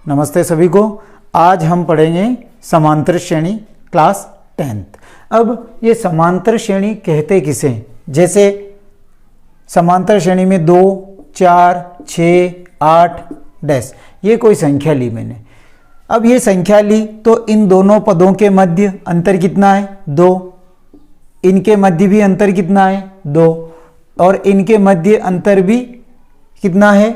नमस्ते सभी को। आज हम पढ़ेंगे समांतर श्रेणी क्लास 10th। अब ये समांतर श्रेणी कहते किसे, जैसे समांतर श्रेणी में 2, 4, 6, 8 डैश, ये कोई संख्या ली मैंने। अब ये संख्या ली तो इन दोनों पदों के मध्य अंतर कितना है 2, इनके मध्य भी अंतर कितना है 2 और इनके मध्य अंतर भी कितना है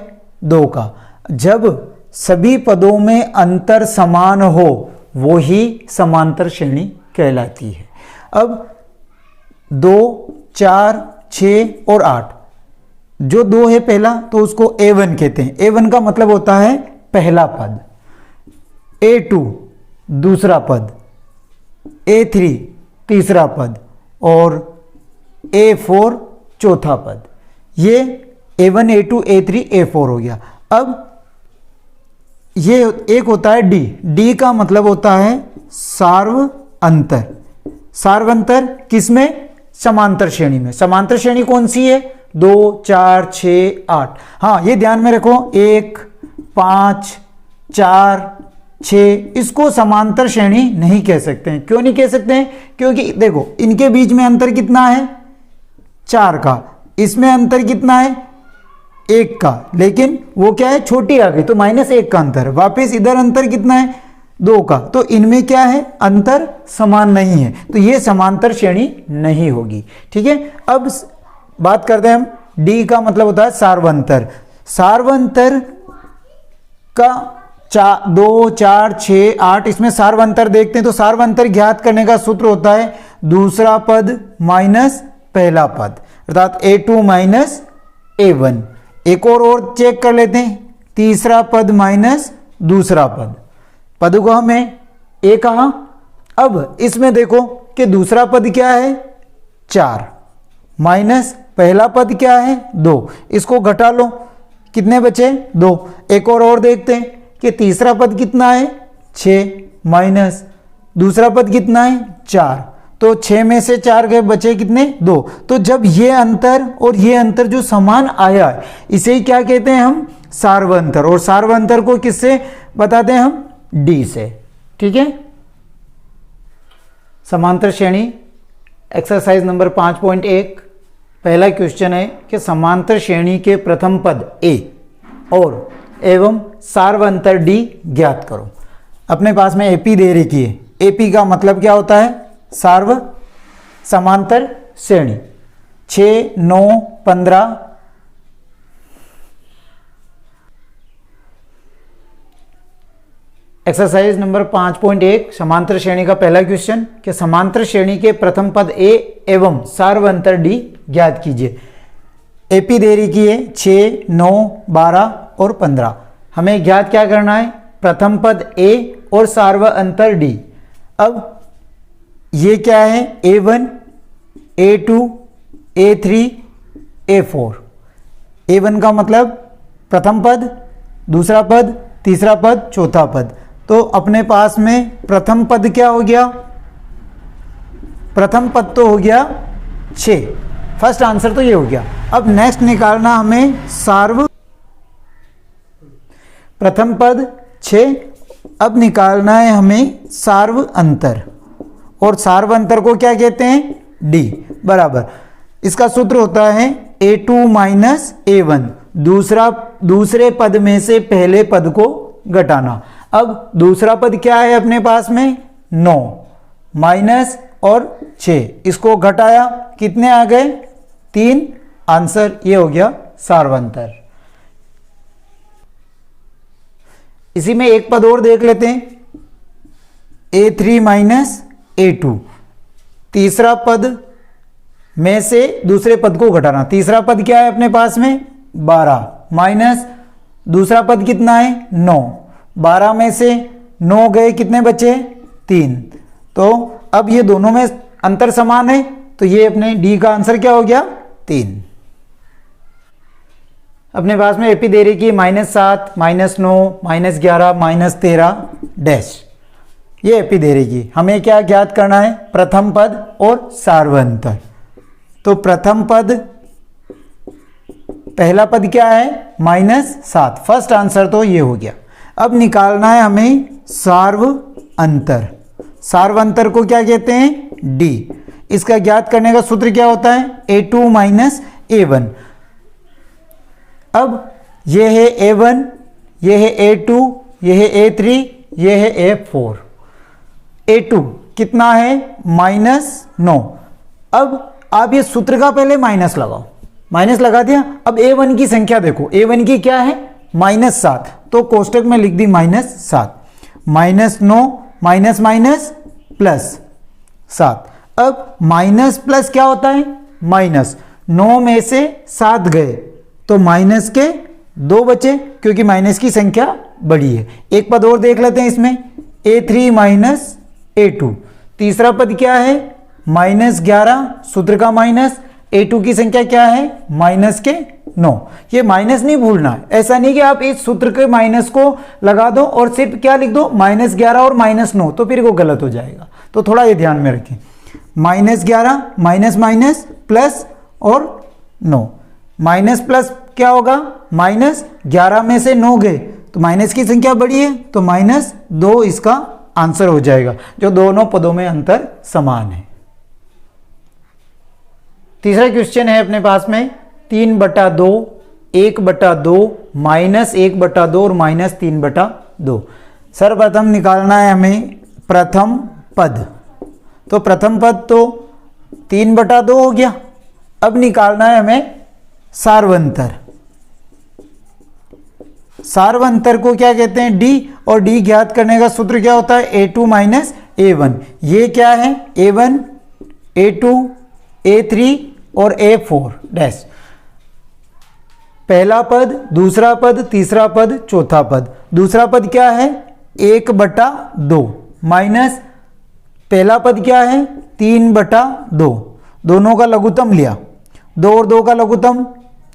2 का। जब सभी पदों में अंतर समान हो वो ही समांतर श्रेणी कहलाती है। अब 2, 4, 6 और 8, जो 2 है पहला तो उसको A1 कहते हैं। A1 का मतलब होता है पहला पद, A2 दूसरा पद, A3 तीसरा पद और A4 चौथा पद। ये A1, A2, A3, A4 हो गया। अब ये एक होता है D का मतलब होता है सार्व अंतर। सार्व अंतर किसमें? समांतर श्रेणी में। समांतर श्रेणी कौन सी है? 2, 4, 6, 8। हाँ, ये ध्यान में रखो, 1, 5, 4, 6 इसको समांतर श्रेणी नहीं कह सकते हैं। क्यों नहीं कह सकते हैं? क्योंकि देखो इनके बीच में अंतर कितना है 4 का, इसमें अंतर कितना है 1 का, लेकिन वो क्या है छोटी आ गई तो -1 का अंतर। वापस इधर अंतर कितना है 2 का, तो इनमें क्या है अंतर समान नहीं है, तो ये समांतर श्रेणी नहीं होगी। ठीक है, अब बात करते हैं हम D का मतलब होता है सार्वंतर। सार्वंतर का 2, 4, 6, 8 इसमें सार्वंतर देखते हैं तो सार्वंतर ज्ञात करने का सूत्र होता है दूसरा पद माइनस पहला पद, अर्थात A2 माइनस A1। एक और चेक कर लेते हैं, तीसरा पद माइनस दूसरा पद, पद को हमें A कहा। अब इसमें देखो कि दूसरा पद क्या है 4 माइनस पहला पद क्या है 2, इसको घटा लो, कितने बचे 2। एक और देखते हैं कि तीसरा पद कितना है 6 माइनस दूसरा पद कितना है 4, तो 6 में से 4 गए, बचे कितने 2। तो जब ये अंतर और ये अंतर जो समान आया है इसे ही क्या कहते हैं हम सार्वंतर, और सार्वंतर को किससे बताते हैं हम D से। ठीक है, समांतर श्रेणी एक्सरसाइज नंबर 5.1 पहला क्वेश्चन है कि समांतर श्रेणी के प्रथम पद A और एवं सार्वंतर D ज्ञात करो। अपने पास में AP दे रखी है। AP का मतलब क्या होता है समांतर श्रेणी। 6, 9, 15 एक्सरसाइज नंबर 5.1 समांतर श्रेणी का पहला क्वेश्चन कि समांतर श्रेणी के प्रथम पद A एवं सार्वंतर D ज्ञात कीजिए। AP दे रही की है 6, 9, 12 और 15। हमें ज्ञात क्या करना है? प्रथम पद A और सार्वंतर D। अब ये क्या है A1, A2, A3, A4। A1 का मतलब प्रथम पद, दूसरा पद, तीसरा पद, चौथा पद। तो अपने पास में प्रथम पद क्या हो गया? प्रथम पद तो हो गया 6, फर्स्ट आंसर तो ये हो गया। अब नेक्स्ट निकालना हमें प्रथम पद 6, अब निकालना है हमें सार्व अंतर, और सार्व अंतर को क्या कहते हैं D बराबर। इसका सूत्र होता है A2 माइनस A1, दूसरे पद में से पहले पद को घटाना। अब दूसरा पद क्या है अपने पास में 9 माइनस और 6, इसको घटाया कितने आ गए 3, आंसर ये हो गया सार्वंतर। इसी में एक पद और देख लेते हैं, A3 माइनस A2, तीसरा पद में से दूसरे पद को घटाना। तीसरा पद क्या है अपने पास में 12 माइनस दूसरा पद कितना है 9, 12 में से 9 गए, कितने बचे 3। तो अब ये दोनों में अंतर समान है तो ये अपने D का आंसर क्या हो गया 3। अपने पास में AP दे रही कि -7, -9, -11, -13 डैश, ये AP दे रही। हमें क्या ज्ञात करना है? प्रथम पद और सार्वंतर। तो प्रथम पद पहला पद क्या है -7, फर्स्ट आंसर तो ये हो गया। अब निकालना है हमें सार्व अंतर। सार्व अंतर को क्या कहते हैं? डी। इसका ज्ञात करने का सूत्र क्या होता है? A2 minus A1। अब ये है A1, ये है A2, ये है A3, ये है A4। A2 कितना है? -9। अब आप ये सूत्र का पहले माइनस लगाओ, माइनस लगा दिया। अब A1 की संख्या देखो, A1 की क्या है? -7, तो कोष्टक में लिख दी -7, -9 माइनस माइनस प्लस 7। अब माइनस प्लस क्या होता है? माइनस। 9 में से 7 गए तो माइनस के 2 बचे, क्योंकि माइनस की संख्या बड़ी है। एक पद और देख लेते हैं इसमें, A3 माइनस A2। तीसरा पद क्या है? -11, सूत्र का माइनस। A2 की संख्या क्या है? माइनस के 9। ये माइनस नहीं भूलना है, ऐसा नहीं कि आप इस सूत्र के माइनस को लगा दो और सिर्फ क्या लिख दो? -11 और -9, तो फिर वो गलत हो जाएगा। तो थोड़ा ये ध्यान में रखें, -11 माइनस माइनस प्लस और 9। माइनस प्लस क्या होगा? -11 में से 9 गए तो माइनस की संख्या बड़ी है, तो -2 इसका आंसर हो जाएगा, जो दोनों पदों में अंतर समान है। तीसरा क्वेश्चन है अपने पास में 3/2, 1/2, -1/2 और -3/2। सर्वप्रथम निकालना है हमें प्रथम पद। तो प्रथम पद तो 3/2 हो गया। अब निकालना है हमें सार्वंतर। सार्वंतर को क्या कहते हैं? डी। और डी ज्ञात करने का सूत्र क्या होता है? A2 minus A1। ये क्या है? A1, A2, A3 और A4 डैश। पहला पद, दूसरा पद, तीसरा पद, चौथा पद। दूसरा पद क्या है? 1/2 माइनस पहला पद क्या है? 3/2। दोनों का लघुत्तम लिया, 2 और 2 का लघुत्तम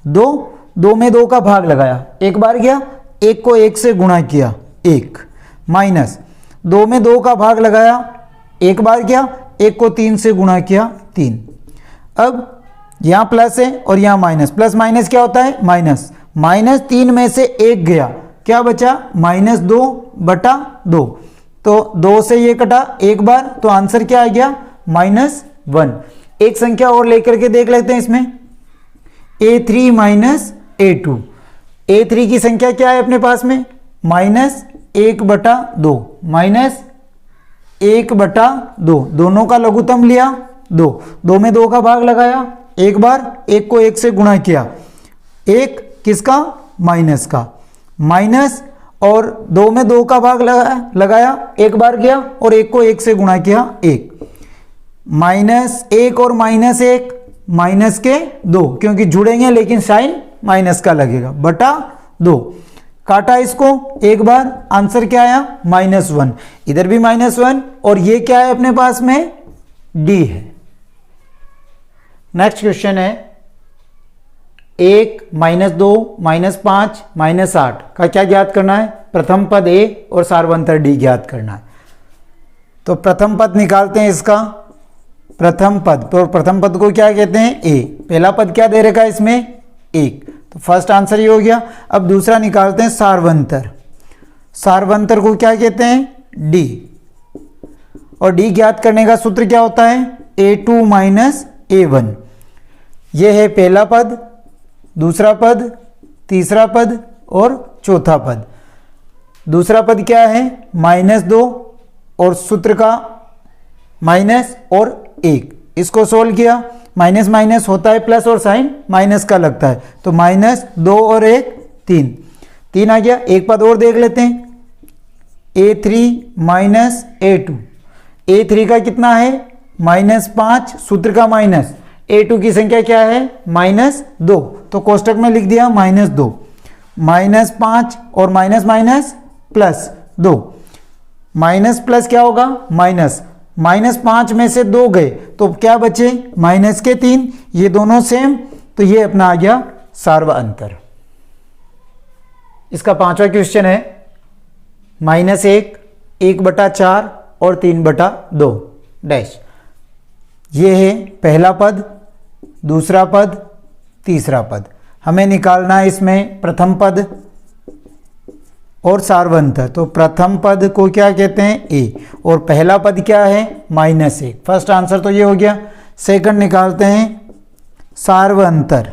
2, 2 में 2 का भाग लगाया, एक बार गया, 1 को 1 से गुणा किया 1, माइनस 2 में 2 का भाग लगाया, एक बार गया, 1 को 3 से गुणा किया 3। अब यहाँ प्लस है और यहाँ माइनस, प्लस माइनस क्या होता है? माइनस। -3 में से 1 गया, क्या बचा? -2/2। तो 2 से ये कटा एक बार, तो आंसर क्या आ गया? -1। एक संख्या और लेकर के देख लेते हैं इसमें, A3 माइनस A2। A3 की संख्या क्या है अपने पास में? -1/2, -1/2। दोनों का लघुत्तम लिया 2, 2 में 2 का भाग लगाया, एक बार, 1 को 1 से गुणा किया, 1 किसका? माइनस का, माइनस और 2 में 2 का भाग लगाया, एक बार गया और 1 को 1 से गुणा किया 1, -1 और -1 माइनस के 2, क्योंकि जुड़ेंगे लेकिन साइन माइनस का लगेगा, बटा 2। काटा इसको एक बार, आंसर क्या आया? -1। इधर भी -1 और ये क्या है अपने पास में? डी है। नेक्स्ट क्वेश्चन है 1, -2, -5, -8 का क्या ज्ञात करना है? प्रथम पद ए और सार्वंतर डी ज्ञात करना है। तो प्रथम पद निकालते हैं इसका। प्रथम पद, तो प्रथम पद को क्या कहते हैं? ए। पहला पद क्या दे रखा है इसमें? 1, तो फर्स्ट आंसर ये हो गया। अब दूसरा निकालते हैं सार्वंतर। सार्वंतर को क्या कहते हैं? डी। और डी ज्ञात करने का सूत्र क्या होता है? A2 minus A1। यह है पहला पद, दूसरा पद, तीसरा पद और चौथा पद। दूसरा पद क्या है? -2 और सूत्र का माइनस और 1। इसको सोल्व किया, माइनस माइनस होता है प्लस और साइन माइनस का लगता है, तो -2 और 1 3, 3 आ गया। एक पद और देख लेते हैं, A3 माइनस A2। A3 का कितना है? -5, सूत्र का माइनस, A2 की संख्या क्या है? -2, तो कोष्टक में लिख दिया -2, -5 और minus minus plus 2, minus plus क्या होगा? माइनस, -5 में से 2 गए तो क्या बचे? -3। ये दोनों सेम, तो ये अपना आ गया सार्व अंतर। इसका पांचवा क्वेश्चन है -1, 1/4 और 3/2 डैश। ये है पहला पद, दूसरा पद, तीसरा पद। हमें निकालना है इसमें प्रथम पद और सार्वंतर। तो प्रथम पद को क्या कहते हैं, ए, और पहला पद क्या है, -1। फर्स्ट आंसर तो ये हो गया। सेकंड निकालते हैं सार्वंतर,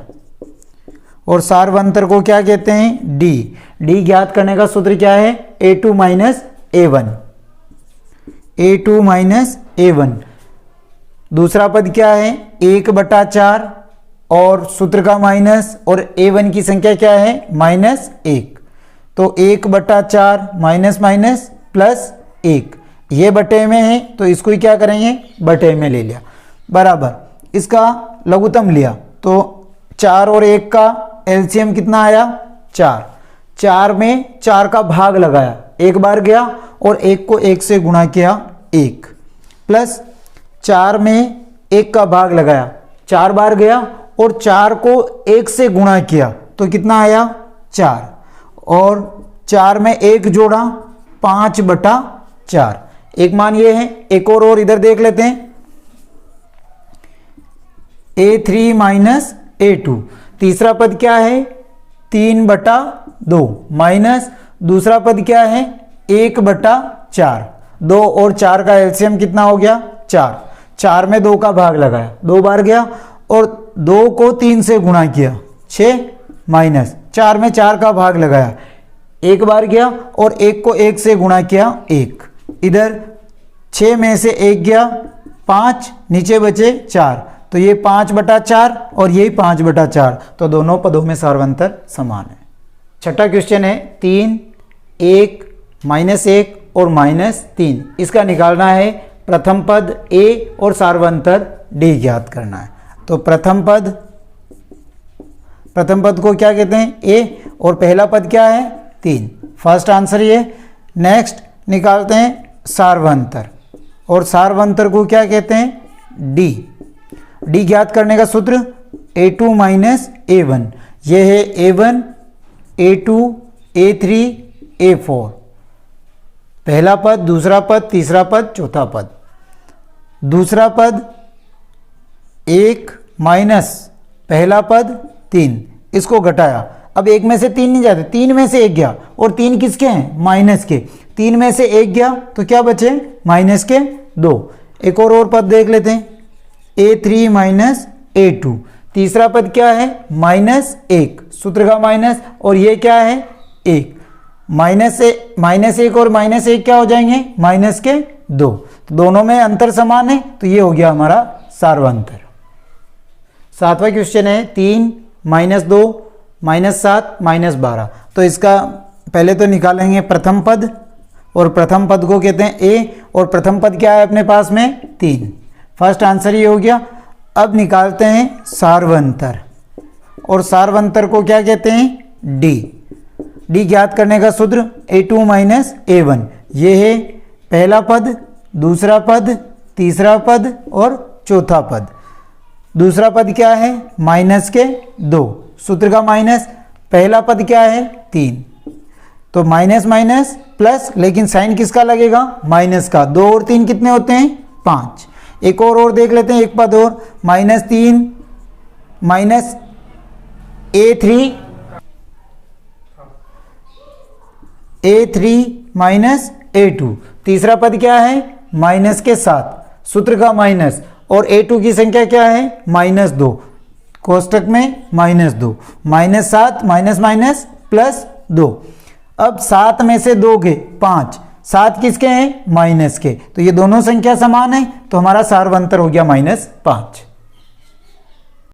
और सार्वंतर को क्या कहते हैं, डी। डी ज्ञात करने का सूत्र क्या है, a2 - a1। a2 - a1। दूसरा पद क्या है, 1/4, और सूत्र का माइनस, और a1 की संख्या क्या है, -1। तो 1/4 माइनस माइनस प्लस 1, ये बटे में है तो इसको ही क्या करेंगे, बटे में ले लिया, बराबर इसका लघुत्तम लिया। तो 4 और 1 का एलसीएम कितना आया, 4। 4 में 4 का भाग लगाया, एक बार गया, और 1 को 1 से गुणा किया, 1, प्लस 4 में 1 का भाग लगाया, 4 बार गया, और 4 को 1 से गुणा किया तो कितना आया, 4, और 4 में 1 जोड़ा, 5/4। एक मान ये है। एक और इधर देख लेते हैं, a3 - a2। तीसरा पद क्या है, 3/2, माइनस दूसरा पद क्या है, 1/4। 2 और 4 का एलसीएम कितना हो गया, 4। 4 में 2 का भाग लगाया, 2 बार गया, और 2 को 3 से गुणा किया, 6, माइनस 4 में 4 का भाग लगाया, एक बार गया, और 1 को 1 से गुणा किया, 1। इधर 6 में से 1 गया, 5, नीचे बचे 4, तो ये 5/4 और ये 5/4, तो दोनों पदों में सार्वंतर समान है। छठा क्वेश्चन है 3, 1, -1 और -3, इसका निकालना है प्रथम पद ए और सार्वंतर डी ज्ञात करना है। तो प्रथम पद को क्या कहते हैं, ए, और पहला पद क्या है, 3। फर्स्ट आंसर ये। नेक्स्ट निकालते हैं सार्वंतर, और सार्वंतर को क्या कहते हैं, डी। डी ज्ञात करने का सूत्र a2 - a1। ये है a1, a2, a3, a4। पहला पद, दूसरा पद, तीसरा पद, चौथा पद। दूसरा पद 1 माइनस पहला पद 3, इसको घटाया। अब 1 में से 3 नहीं जाते, 3 में से 1 गया, और 3 किसके हैं, माइनस के। 3 में से 1 गया तो क्या बचे, -2। एक और पद देख लेते हैं, a3 - a2। तीसरा पद क्या है, -1, सूत्र का माइनस, और ये क्या है, 1। -1 और -1 क्या हो जाएंगे, -2। तो दोनों में अंतर समान है, तो ये हो गया हमारा सार्वंतर। सातवां क्वेश्चन है 3, -2, -7, -12। तो इसका पहले तो निकालेंगे प्रथम पद, और प्रथम पद को कहते हैं ए, और प्रथम पद क्या है अपने पास में, 3। फर्स्ट आंसर ये हो गया। अब निकालते हैं सार्वंतर, और सार्वंतर को क्या कहते हैं, डी। डी ज्ञात करने का सूत्र a2 - a1। ये है पहला पद, दूसरा पद, तीसरा पद और चौथा पद। दूसरा पद क्या है, -2, सूत्र का माइनस। पहला पद क्या है, 3, तो माइनस माइनस प्लस, लेकिन साइन किसका लगेगा, माइनस का। 2 और 3 कितने होते हैं, 5। एक और देख लेते हैं, एक पद और, -3 -a3 -a2। तीसरा पद क्या है, माइनस के साथ, सूत्र का माइनस, और a2 की संख्या क्या है, -2, कोष्टक में -2, -7 माइनस माइनस +2। अब 7 में से 2 गए 5, 7 किसके हैं, माइनस के, तो ये दोनों संख्या समान है, तो हमारा सार्वंतर हो गया -5।